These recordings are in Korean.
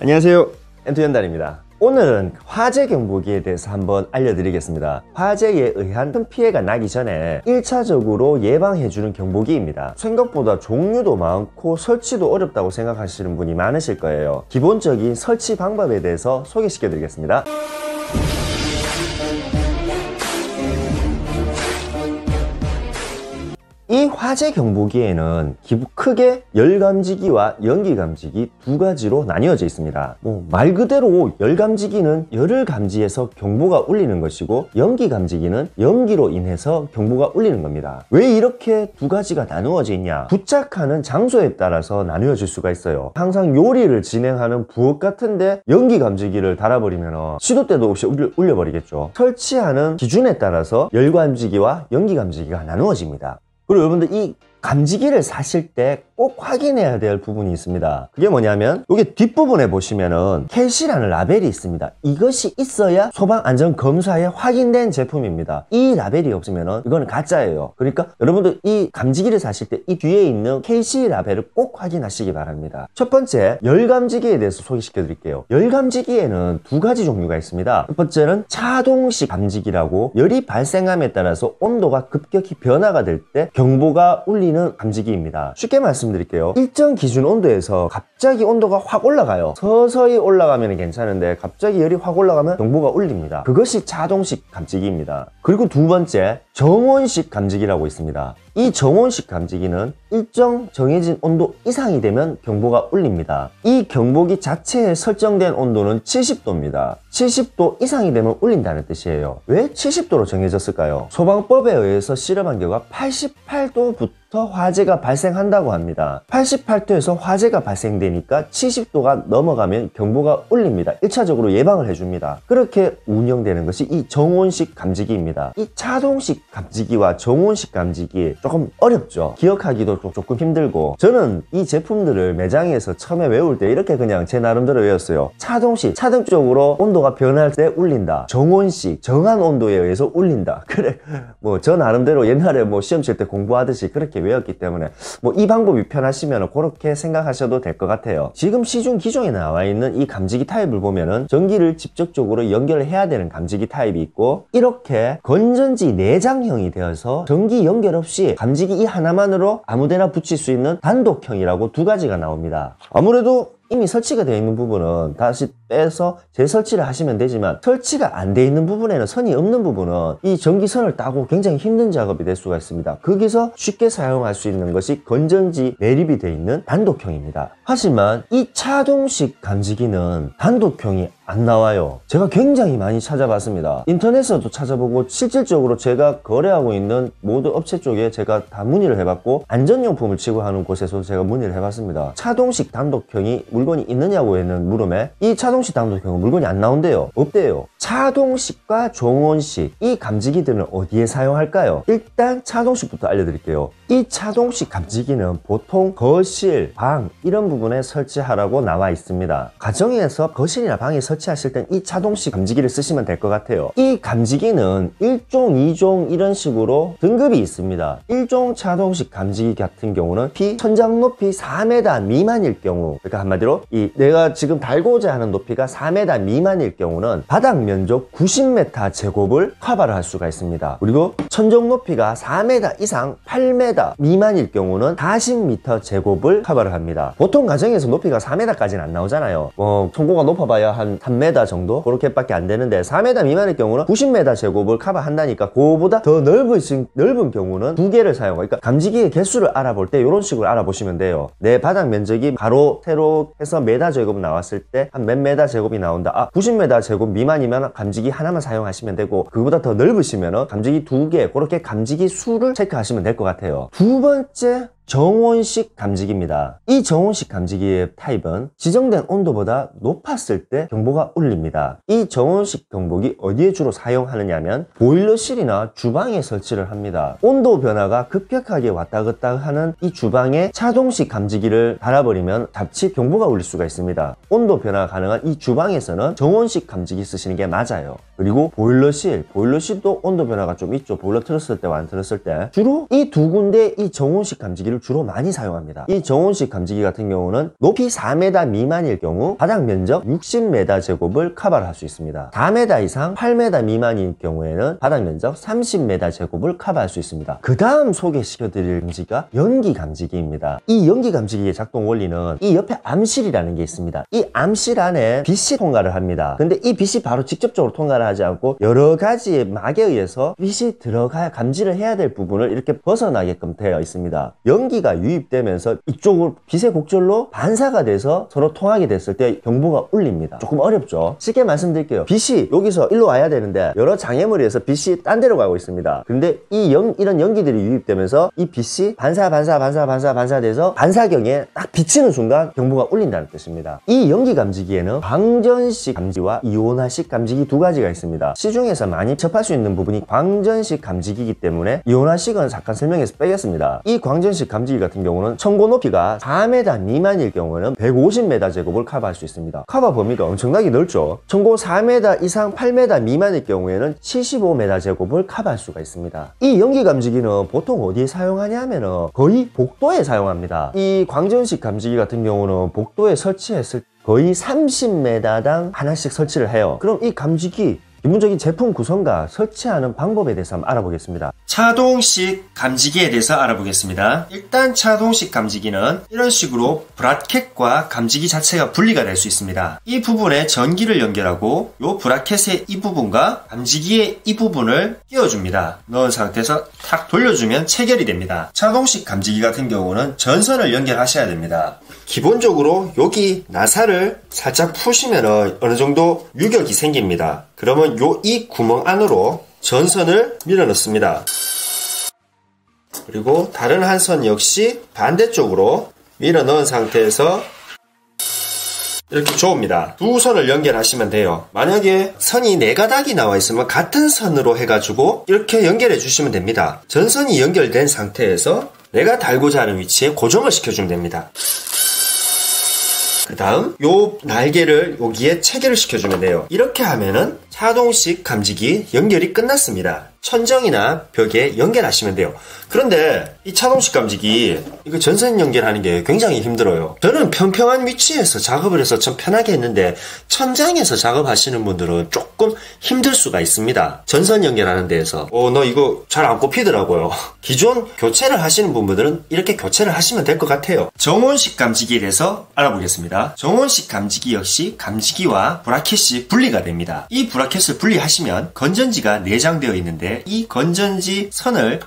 안녕하세요, 엔투연단입니다. 오늘은 화재 경보기에 대해서 한번 알려드리겠습니다. 화재에 의한 큰 피해가 나기 전에 1차적으로 예방해주는 경보기입니다. 생각보다 종류도 많고 설치도 어렵다고 생각하시는 분이 많으실 거예요. 기본적인 설치 방법에 대해서 소개시켜드리겠습니다. 이 화재 경보기에는 크게 열감지기와 연기감지기 두 가지로 나뉘어져 있습니다. 말 그대로 열감지기는 열을 감지해서 경보가 울리는 것이고, 연기감지기는 연기로 인해서 경보가 울리는 겁니다. 왜 이렇게 두 가지가 나누어져 있냐? 부착하는 장소에 따라서 나누어질 수가 있어요. 항상 요리를 진행하는 부엌 같은데 연기감지기를 달아버리면 시도 때도 없이 울려버리겠죠. 설치하는 기준에 따라서 열감지기와 연기감지기가 나누어집니다. 그리고 여러분들 이 감지기를 사실 때 꼭 확인해야 될 부분이 있습니다. 그게 뭐냐면 여기 뒷부분에 보시면은 켈시라는 라벨이 있습니다. 이것이 있어야 소방안전검사에 확인된 제품입니다. 이 라벨이 없으면은 이거는 가짜예요. 그러니까 여러분들 이 감지기를 사실 때 이 뒤에 있는 켈시 라벨을 꼭 확인하시기 바랍니다. 첫 번째, 열감지기에 대해서 소개시켜 드릴게요. 열감지기에는 두 가지 종류가 있습니다. 첫 번째는 차동식 감지기라고 열이 발생함에 따라서 온도가 급격히 변화가 될 때 경보가 울리는 감지기입니다. 쉽게 말씀드릴게요. 일정 기준 온도에서 갑자기 온도가 확 올라가요. 서서히 올라가면 괜찮은데 갑자기 열이 확 올라가면 경보가 울립니다. 그것이 차동식 감지기입니다. 그리고 두 번째, 정온식 감지기라고 있습니다. 이 정온식 감지기는 일정 정해진 온도 이상이 되면 경보가 울립니다. 이 경보기 자체에 설정된 온도는 70도입니다. 70도 이상이 되면 울린다는 뜻이에요. 왜 70도로 정해졌을까요? 소방법에 의해서 실험한 결과 88도부터 화재가 발생한다고 합니다. 88도에서 화재가 발생되니까 70도가 넘어가면 경보가 울립니다. 1차적으로 예방을 해줍니다. 그렇게 운영되는 것이 이 정온식 감지기입니다. 이 차동식 감지기와 정온식 감지기 조금 어렵죠. 기억하기도 조금 힘들고, 저는 이 제품들을 매장에서 처음에 외울 때 이렇게 그냥 제 나름대로 외웠어요. 차동식, 차등적으로 온도가 변할 때 울린다. 정온식, 정한 온도에 의해서 울린다. 그래, 저 나름대로 옛날에 시험 칠 때 공부하듯이 그렇게 외웠기 때문에 이 방법이 편하시면 그렇게 생각하셔도 될 것 같아요. 지금 시중 기종에 나와 있는 이 감지기 타입을 보면은 전기를 직접적으로 연결을 해야 되는 감지기 타입이 있고, 이렇게 건전지 내장형이 되어서 전기 연결 없이 감지기 이 하나만으로 아무데나 붙일 수 있는 단독형이라고 두 가지가 나옵니다. 아무래도 이미 설치가 되어 있는 부분은 다시 빼서 재설치를 하시면 되지만, 설치가 안 되어 있는 부분에는, 선이 없는 부분은 이 전기선을 따고 굉장히 힘든 작업이 될 수가 있습니다. 거기서 쉽게 사용할 수 있는 것이 건전지 매립이 되어 있는 단독형입니다. 하지만 이 차동식 감지기는 단독형이 안 나와요. 제가 굉장히 많이 찾아봤습니다. 인터넷에서도 찾아보고, 실질적으로 제가 거래하고 있는 모든 업체 쪽에 제가 다 문의를 해봤고, 안전용품을 취급하는 곳에서도 제가 문의를 해봤습니다. 차동식 단독형이 물건이 있느냐고 했는 물음에 이 차동식 단독형은 물건이 안 나온대요. 없대요. 차동식과 정온식, 이 감지기들은 어디에 사용할까요? 일단 차동식부터 알려드릴게요. 이 차동식 감지기는 보통 거실, 방 이런 부분에 설치하라고 나와 있습니다. 가정에서 거실이나 방에 설치하실 땐 이 차동식 감지기를 쓰시면 될 것 같아요. 이 감지기는 1종, 2종 이런 식으로 등급이 있습니다. 1종 차동식 감지기 같은 경우는 천장 높이 4m 미만일 경우, 그러니까 한마디로 내가 지금 달고자 하는 높이가 4m 미만일 경우는 바닥 면적 90m 제곱을 커버를 할 수가 있습니다. 그리고 천정 높이가 4m 이상 8m 미만일 경우는 40m 제곱을 커버를 합니다. 보통 가정에서 높이가 4m까지는 안 나오잖아요. 천고가 높아봐야 한 3m 정도? 그렇게밖에 안 되는데, 4m 미만일 경우는 90m 제곱을 커버한다니까, 그거보다 더 넓은 경우는 두 개를 사용하고, 그러니까 감지기의 개수를 알아볼 때 이런 식으로 알아보시면 돼요. 내 바닥 면적이 가로, 세로 해서 메다 제곱 나왔을 때 한 몇 메다 제곱이 나온다. 90m 제곱 미만이면 감지기 하나만 사용하시면 되고, 그거보다 더 넓으시면 감지기 두 개, 그렇게 감지기 수를 체크하시면 될 것 같아요. 두 번째, 정온식 감지기입니다. 이 정온식 감지기의 타입은 지정된 온도보다 높았을 때 경보가 울립니다. 이 정온식 경보기 어디에 주로 사용하느냐면 보일러실이나 주방에 설치를 합니다. 온도 변화가 급격하게 왔다 갔다 하는 이 주방에 차동식 감지기를 달아버리면 자칫 경보가 울릴 수가 있습니다. 온도 변화가 가능한 이 주방에서는 정온식 감지기 쓰시는 게 맞아요. 그리고 보일러실도 온도 변화가 좀 있죠. 보일러 틀었을 때와 안 틀었을 때. 주로 이 두 군데 이 정온식 감지기를 주로 많이 사용합니다. 이 정온식 감지기 같은 경우는 높이 4m 미만일 경우 바닥 면적 60m 제곱을 커버를 할 수 있습니다. 4m 이상 8m 미만일 경우에는 바닥 면적 30m 제곱을 커버할 수 있습니다. 그 다음 소개시켜드릴 감지기가 연기 감지기입니다. 이 연기 감지기의 작동 원리는 이 옆에 암실이라는 게 있습니다. 이 암실 안에 빛이 통과를 합니다. 근데 이 빛이 바로 직접적으로 통과를 하지 않고 여러 가지의 막에 의해서 빛이 들어가야 감지를 해야 될 부분을 이렇게 벗어나게끔 되어 있습니다. 연기가 유입되면서 이쪽으로 빛의 곡절로 반사가 돼서 서로 통하게 됐을 때 경보가 울립니다. 조금 어렵죠? 쉽게 말씀드릴게요. 빛이 여기서 일로 와야 되는데 여러 장애물에 의해서 빛이 딴 데로 가고 있습니다. 근데 이런 연기들이 유입되면서 이 빛이 반사돼서 반사경에 딱 비치는 순간 경보가 울린다는 뜻입니다. 이 연기 감지기에는 광전식 감지와 이온화식 감지기 두 가지가 있습니다. 시중에서 많이 접할 수 있는 부분이 광전식 감지기이기 때문에 이온화식은 잠깐 설명해서 빼겠습니다. 이 광전식 감지기 같은 경우는 청고 높이가 4m 미만일 경우는 150m 제곱을 커버할 수 있습니다. 커버 범위가 엄청나게 넓죠. 청고 4m 이상 8m 미만일 경우에는 75m 제곱을 커버할 수가 있습니다. 이 연기 감지기는 보통 어디에 사용하냐면은 거의 복도에 사용합니다. 이 광전식 감지기 같은 경우는 복도에 설치했을 때 거의 30m당 하나씩 설치를 해요. 그럼 이 감지기 기본적인 제품 구성과 설치하는 방법에 대해서 한번 알아보겠습니다. 차동식 감지기에 대해서 알아보겠습니다. 일단 차동식 감지기는 이런 식으로 브라켓과 감지기 자체가 분리가 될 수 있습니다. 이 부분에 전기를 연결하고 이 브라켓의 이 부분과 감지기의 이 부분을 끼워줍니다. 넣은 상태에서 탁 돌려주면 체결이 됩니다. 차동식 감지기 같은 경우는 전선을 연결하셔야 됩니다. 기본적으로 여기 나사를 살짝 푸시면 어느 정도 유격이 생깁니다. 그러면 이 구멍 안으로 전선을 밀어 넣습니다. 그리고 다른 한 선 역시 반대쪽으로 밀어 넣은 상태에서 이렇게 조읍니다. 두 선을 연결하시면 돼요. 만약에 선이 4가닥이 나와 있으면 같은 선으로 해가지고 이렇게 연결해 주시면 됩니다. 전선이 연결된 상태에서 내가 달고자 하는 위치에 고정을 시켜주면 됩니다. 그 다음 요 날개를 여기에 체결을 시켜주면 돼요. 이렇게 하면은 차동식 감지기 연결이 끝났습니다. 천정이나 벽에 연결하시면 돼요. 그런데 이 차동식 감지기 이거 전선 연결하는 게 굉장히 힘들어요. 저는 평평한 위치에서 작업을 해서 참 편하게 했는데 천장에서 작업하시는 분들은 조금 힘들 수가 있습니다. 전선 연결하는 데에서 너 이거 잘 안 꼽히더라고요. 기존 교체를 하시는 분들은 이렇게 교체를 하시면 될 것 같아요. 정온식 감지기에 대해서 알아보겠습니다. 정온식 감지기 역시 감지기와 브라켓이 분리가 됩니다. 이 브라켓을 분리하시면 건전지가 내장되어 있는데 이 건전지 선을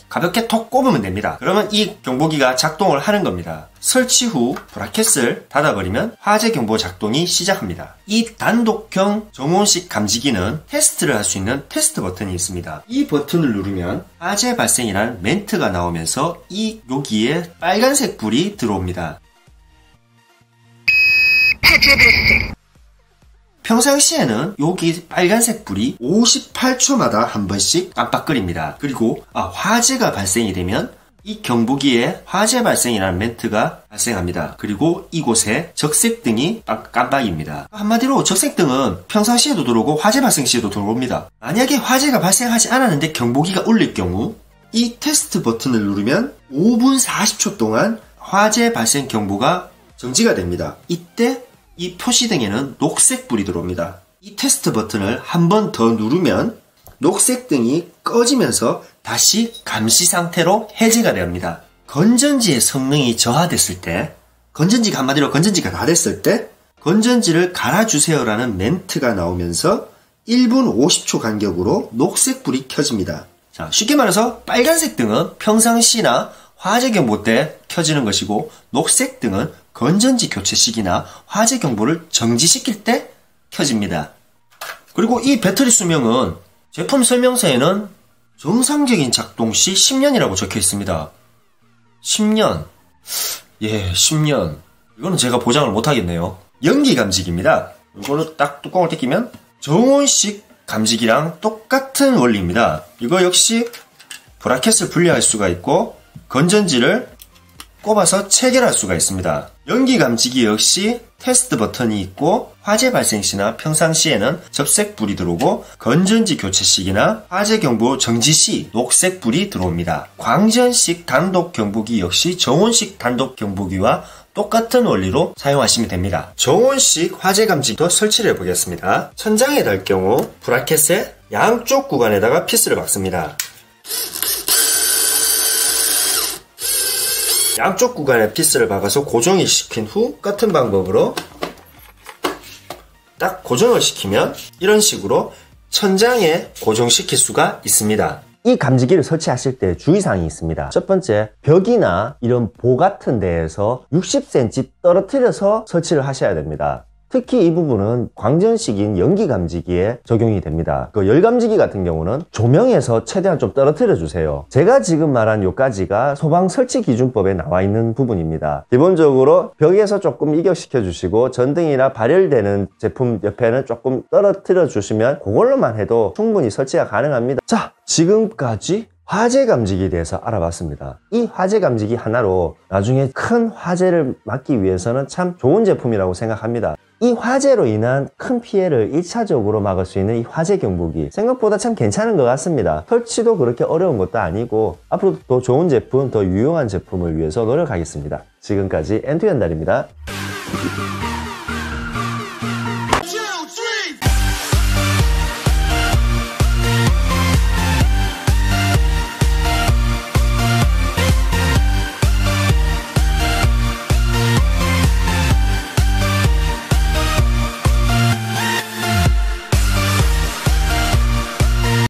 가볍게 톡 꼽으면 됩니다. 그러면 이 경보기가 작동을 하는 겁니다. 설치 후 브라켓을 닫아버리면 화재 경보 작동이 시작합니다. 이 단독형 정온식 감지기는 테스트를 할 수 있는 테스트 버튼이 있습니다. 이 버튼을 누르면 화재 발생이라는 멘트가 나오면서 여기에 빨간색 불이 들어옵니다. 평상시에는 여기 빨간색 불이 58초마다 한 번씩 깜빡거립니다. 그리고 화재가 발생이 되면 이 경보기에 화재 발생이라는 멘트가 발생합니다. 그리고 이곳에 적색등이 깜빡입니다. 한마디로 적색등은 평상시에도 들어오고 화재 발생 시에도 들어옵니다. 만약에 화재가 발생하지 않았는데 경보기가 울릴 경우 이 테스트 버튼을 누르면 5분 40초 동안 화재 발생 경보가 정지가 됩니다. 이때 이 표시등에는 녹색불이 들어옵니다. 이 테스트 버튼을 한 번 더 누르면 녹색등이 꺼지면서 다시 감시 상태로 해제가 됩니다. 건전지의 성능이 저하됐을 때, 한마디로 건전지가 다 됐을 때 건전지를 갈아주세요라는 멘트가 나오면서 1분 50초 간격으로 녹색불이 켜집니다. 자, 쉽게 말해서 빨간색 등은 평상시나 화재 경보 때 켜지는 것이고 녹색 등은 건전지 교체 시기나 화재 경보를 정지시킬 때 켜집니다. 그리고 이 배터리 수명은 제품 설명서에는 정상적인 작동 시 10년이라고 적혀 있습니다. 10년. 예, 10년. 이거는 제가 보장을 못하겠네요. 연기 감지기입니다. 이걸로 딱 뚜껑을 떼끼면 정온식 감지기랑 똑같은 원리입니다. 이거 역시 브라켓을 분리할 수가 있고 건전지를 꼽아서 체결할 수가 있습니다. 연기 감지기 역시 테스트 버튼이 있고 화재 발생 시나 평상시에는 접색 불이 들어오고 건전지 교체 시기나 화재 경보 정지 시 녹색 불이 들어옵니다. 광전식 단독 경보기 역시 저온식 단독 경보기와 똑같은 원리로 사용하시면 됩니다. 저온식 화재 감지기도 설치를 해보겠습니다. 천장에 달 경우 브라켓의 양쪽 구간에다가 피스를 박습니다. 양쪽 구간에 피스를 박아서 고정을 시킨 후 같은 방법으로 딱 고정을 시키면 이런 식으로 천장에 고정시킬 수가 있습니다. 이 감지기를 설치하실 때 주의사항이 있습니다. 첫 번째, 벽이나 이런 보 같은 데에서 60cm 떨어뜨려서 설치를 하셔야 됩니다. 특히 이 부분은 광전식인 연기 감지기에 적용이 됩니다. 그 열 감지기 같은 경우는 조명에서 최대한 좀 떨어뜨려 주세요. 제가 지금 말한 요까지가 소방 설치 기준법에 나와 있는 부분입니다. 기본적으로 벽에서 조금 이격시켜 주시고 전등이나 발열되는 제품 옆에는 조금 떨어뜨려 주시면 그걸로만 해도 충분히 설치가 가능합니다. 자, 지금까지 화재 감지기에 대해서 알아봤습니다. 이 화재 감지기 하나로 나중에 큰 화재를 막기 위해서는 참 좋은 제품이라고 생각합니다. 이 화재로 인한 큰 피해를 1차적으로 막을 수 있는 이 화재 경보기 생각보다 참 괜찮은 것 같습니다. 설치도 그렇게 어려운 것도 아니고 앞으로도 더 좋은 제품, 더 유용한 제품을 위해서 노력하겠습니다. 지금까지 엔투연달입니다.